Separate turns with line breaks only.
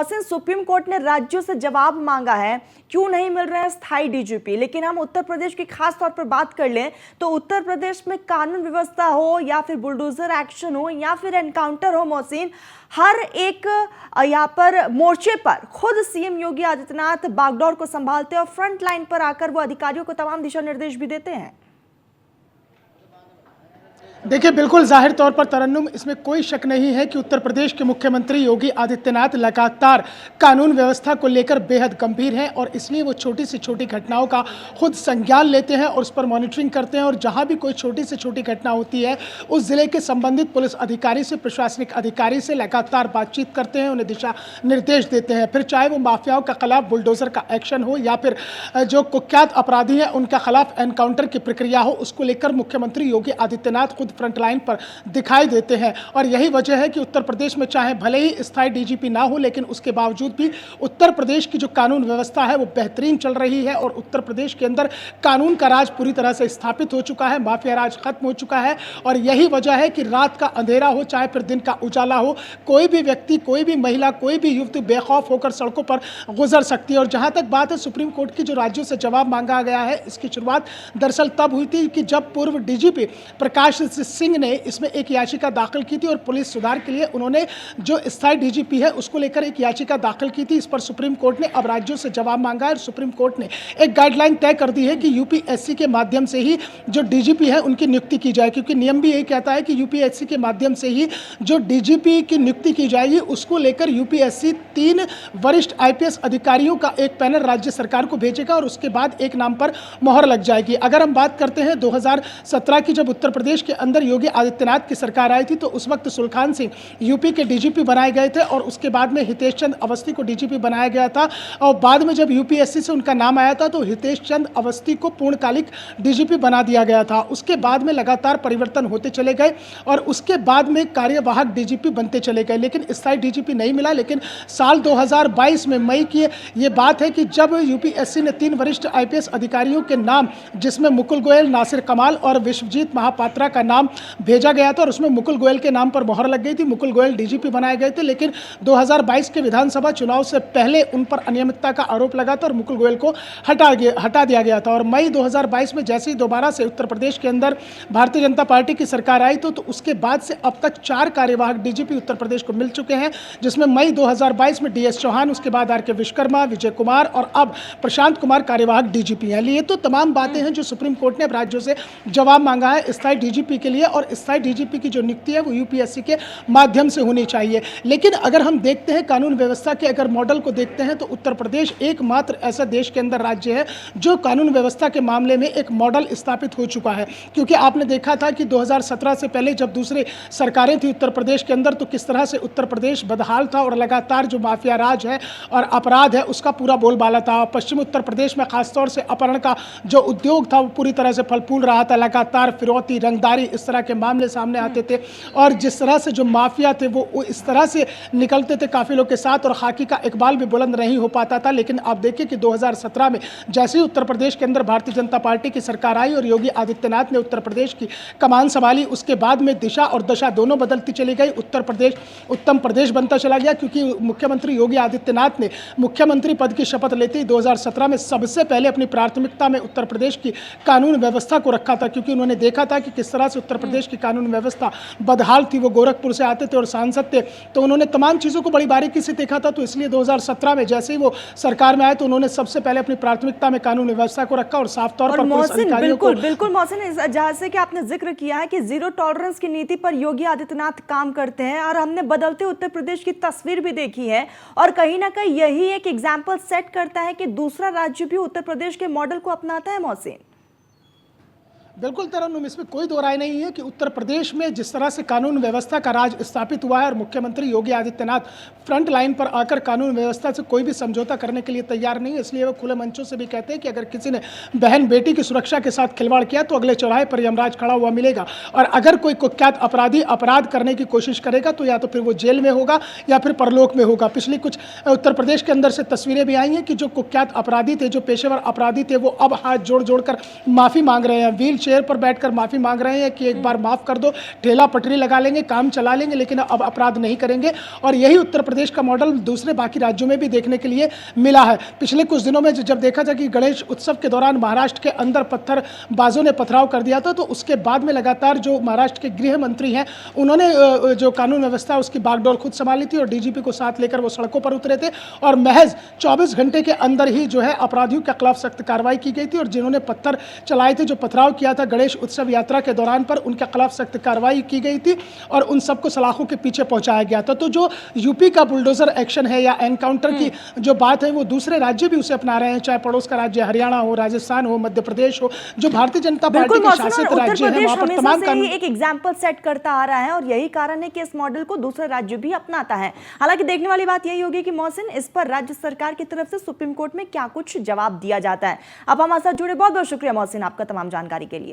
Mohsin, supreme court ने राज्यों से जवाब मांगा है, क्यों नहीं मिल रहे हैं स्थायी डीजीपी। लेकिन हम उत्तर प्रदेश की खास तौर पर बात कर लें तो उत्तर प्रदेश में कानून व्यवस्था हो या फिर बुलडोजर एक्शन हो या फिर एनकाउंटर हो, मोहसिन, हर एक यहाँ पर मोर्चे पर खुद सीएम योगी आदित्यनाथ बागडोर को संभालते हैं और फ्रंट लाइन पर आकर वो अधिकारियों को तमाम दिशा निर्देश भी देते हैं।
देखिए, बिल्कुल जाहिर तौर पर तरन्नुम, इसमें कोई शक नहीं है कि उत्तर प्रदेश के मुख्यमंत्री योगी आदित्यनाथ लगातार कानून व्यवस्था को लेकर बेहद गंभीर हैं और इसलिए वो छोटी से छोटी घटनाओं का खुद संज्ञान लेते हैं और उस पर मॉनिटरिंग करते हैं और जहां भी कोई छोटी से छोटी घटना होती है उस जिले के संबंधित पुलिस अधिकारी से, प्रशासनिक अधिकारी से लगातार बातचीत करते हैं, उन्हें दिशा निर्देश देते हैं। फिर चाहे वो माफियाओं के खिलाफ बुलडोजर का एक्शन हो या फिर जो कुख्यात अपराधी हैं उनके खिलाफ एनकाउंटर की प्रक्रिया हो, उसको लेकर मुख्यमंत्री योगी आदित्यनाथ खुद फ्रंट लाइन पर दिखाई देते हैं। और यही वजह है कि उत्तर प्रदेश में चाहे भले ही स्थायी डीजीपी ना हो, लेकिन उसके बावजूद भी उत्तर प्रदेश की जो कानून व्यवस्था है वो बेहतरीन चल रही है और उत्तर प्रदेश के अंदर कानून का राज पूरी तरह से स्थापित हो चुका है, माफिया राज खत्म हो चुका है। और यही वजह है कि रात का अंधेरा हो चाहे फिर दिन का उजाला हो, कोई भी व्यक्ति, कोई भी महिला, कोई भी युवती बेखौफ होकर सड़कों पर गुजर सकती है। और जहां तक बात है सुप्रीम कोर्ट की, जो राज्यों से जवाब मांगा गया है, इसकी शुरुआत दरअसल तब हुई थी कि जब पूर्व डीजीपी प्रकाश सिंह ने इसमें एक याचिका दाखिल की थी और पुलिस सुधार के लिए उन्होंने जो स्थायी डीजीपी है उसको लेकर एक याचिका दाखिल की थी। इस पर सुप्रीम कोर्ट ने अब राज्यों से जवाब मांगा है और सुप्रीम कोर्ट ने एक गाइडलाइन तय कर दी है कि यूपीएससी के माध्यम से ही जो डीजीपी है उनकी नियुक्ति की जाए, क्योंकि नियम भी यही कहता है कि यूपीएससी के माध्यम से ही जो डीजीपी की नियुक्ति की जाएगी। उसको लेकर यूपीएससी 3 वरिष्ठ आईपीएस अधिकारियों का एक पैनल राज्य सरकार को भेजेगा और उसके बाद एक नाम पर मोहर लग जाएगी। अगर हम बात करते हैं 2017 की, जब उत्तर प्रदेश के अंदर योगी आदित्यनाथ की सरकार आई थी तो उस वक्त सुलखान सिंह यूपी के डीजीपी बनाए गए थे और उसके बाद में हितेश चंद अवस्थी को डीजीपी बनाया गया था। और बाद में जब यूपीएससी से उनका नाम आया था तो हितेश चंद अवस्थी को पूर्णकालिक डीजीपी बना दिया गया था। उसके बाद में लगातार परिवर्तन होते चले गए और उसके बाद में कार्यवाहक डीजीपी बनते चले गए, लेकिन स्थायी डीजीपी नहीं मिला। लेकिन साल 2022 में मई की ये बात है कि जब यूपीएससी ने 3 वरिष्ठ आईपीएस अधिकारियों के नाम, जिसमें मुकुल गोयल, नासिर कमाल और विश्वजीत महापात्रा का नाम भेजा गया था और उसमें मुकुल गोयल के नाम पर मोहर लग गई थी। मुकुल गोयल डीजीपी बनाए गए थे, लेकिन 2022 के विधानसभा चुनाव से पहले उन पर अनियमितता का आरोप लगा था और मुकुल गोयल को हटा दिया गया था। और मई 2022 में जैसे ही दोबारा से उत्तर प्रदेश के अंदर भारतीय जनता पार्टी की सरकार आई तो उसके बाद से अब तक 4 कार्यवाहक डीजीपी उत्तर प्रदेश को मिल चुके हैं, जिसमें मई 2022 में डीएस चौहान, उसके बाद आर के विश्वकर्मा, विजय कुमार और अब प्रशांत कुमार कार्यवाहक डीजीपी हैं। ये तो तमाम बातें हैं जो सुप्रीम कोर्ट ने अब राज्यों से जवाब मांगा है स्थायी डीजीपी के लिए, और स्थायी डीजीपी की जो नियुक्ति है वो यूपीएससी के माध्यम से होनी चाहिए। लेकिन अगर हम देखते हैं कानून व्यवस्था के अगर मॉडल को देखते हैं तो उत्तर प्रदेश एकमात्र ऐसा देश के अंदर राज्य है जो कानून व्यवस्था के मामले में एक मॉडल स्थापित हो चुका है। क्योंकि आपने देखा था कि 2017 से पहले जब दूसरी सरकारें थी उत्तर प्रदेश के अंदर तो किस तरह से उत्तर प्रदेश बदहाल था और लगातार जो माफिया राज है और अपराध है उसका पूरा बोलबाला था। पश्चिम उत्तर प्रदेश में खासतौर से अपहरण का जो उद्योग था वो पूरी तरह से फल फूल रहा था, लगातार फिरौती, रंगदारी, इस तरह के मामले सामने आते थे और जिस तरह से जो माफिया थे वो इस तरह से निकलते थे काफिलों के साथ और खाकी का इकबाल भी बुलंद नहीं हो पाता था। लेकिन आप देखिए कि 2017 में जैसे ही उत्तर प्रदेश के अंदर भारतीय जनता पार्टी की सरकार आई और योगी आदित्यनाथ ने उत्तर प्रदेश की कमान संभाली, उसके बाद में दिशा और दशा दोनों बदलती चली गई। उत्तर प्रदेश उत्तम प्रदेश बनता चला गया, क्योंकि मुख्यमंत्री योगी आदित्यनाथ ने मुख्यमंत्री पद की शपथ लेते ही 2017 में सबसे पहले अपनी प्राथमिकता में उत्तर प्रदेश की कानून व्यवस्था को रखा था, क्योंकि उन्होंने देखा था कि किस तरह से उत्तर प्रदेश की कानून व्यवस्था बदहाल थी। वो गोरखपुर से आते थे और सांसद थे, तो उन्होंने तमाम चीज़ों को बड़ी बारीकी से देखा था। तो इसलिए 2017 में जैसे ही वो सरकार में आए तो उन्होंने सबसे पहले अपनी प्राथमिकता में कानून व्यवस्था को रखा और साफ तौर पर पुलिस अधिकारियों को
बिल्कुल मोहसिन, जैसे कि आपने जिक्र किया है कि जीरो टॉलरेंस की नीति पर योगी आदित्यनाथ काम करते हैं और हमने बदलते उत्तर प्रदेश की तस्वीर भी देखी है और कहीं ना कहीं यही एक एग्जाम्पल सेट करता है कि दूसरा राज्य भी उत्तर प्रदेश के मॉडल को अपनाता है। मोहसिन,
बिल्कुल तरन्नुम, इसमें कोई दो राय नहीं है कि उत्तर प्रदेश में जिस तरह से कानून व्यवस्था का राज स्थापित हुआ है और मुख्यमंत्री योगी आदित्यनाथ फ्रंट लाइन पर आकर कानून व्यवस्था से कोई भी समझौता करने के लिए तैयार नहीं है। इसलिए वो खुले मंचों से भी कहते हैं कि अगर किसी ने बहन बेटी की सुरक्षा के साथ खिलवाड़ किया तो अगले चौराहे पर यमराज खड़ा हुआ मिलेगा, और अगर कोई कुख्यात अपराधी अपराध करने की कोशिश करेगा तो या तो फिर वो जेल में होगा या फिर परलोक में होगा। पिछली कुछ उत्तर प्रदेश के अंदर से तस्वीरें भी आई हैं कि जो कुख्यात अपराधी थे, जो पेशेवर अपराधी थे, वो अब हाथ जोड़ जोड़ कर माफ़ी मांग रहे हैं, व्हील चेयर पर बैठकर माफी मांग रहे हैं कि एक बार माफ कर दो, ठेला पटरी लगा लेंगे, काम चला लेंगे, लेकिन अब अपराध नहीं करेंगे। और यही उत्तर प्रदेश का मॉडल दूसरे बाकी राज्यों में भी देखने के लिए मिला है। पिछले कुछ दिनों में जब देखा था कि गणेश उत्सव के दौरान महाराष्ट्र के अंदर पत्थरबाजों ने पथराव कर दिया था, तो उसके बाद में लगातार जो महाराष्ट्र के गृह मंत्री हैं उन्होंने जो कानून व्यवस्था उसकी बागडोर खुद संभाली थी और डीजीपी को साथ लेकर वो सड़कों पर उतरे थे और महज 24 घंटे के अंदर ही जो है अपराधियों के खिलाफ सख्त कार्रवाई की गई थी और जिन्होंने पत्थर चलाए थे, जो पथराव किया था गणेश उत्सव यात्रा के दौरान पर, उनके खिलाफ सख्त कार्रवाई की गई थी और उन सबको सलाखों के पीछे पहुंचाया गया था। तो जो यूपी का बुलडोजर एक्शन है या एनकाउंटर की जो बात है वो दूसरे राज्य भी उसे अपना रहे हैं, चाहे पड़ोस का राज्य हरियाणा हो, राजस्थान हो, मध्य प्रदेश हो, जो भारतीय जनता पार्टी के शासित राज्य है वहां पर तमाम कानून
एक एग्जाम्पल सेट करता आ रहा है और यही कारण है कि इस मॉडल को दूसरे राज्य भी अपनाता है। हालांकि देखने वाली बात यही होगी कि मोहसिन, इस पर राज्य सरकार की तरफ से सुप्रीम कोर्ट में क्या कुछ जवाब दिया जाता है। अब हमारे साथ जुड़े, बहुत बहुत शुक्रिया मोहसिन आपका तमाम जानकारी के लिए।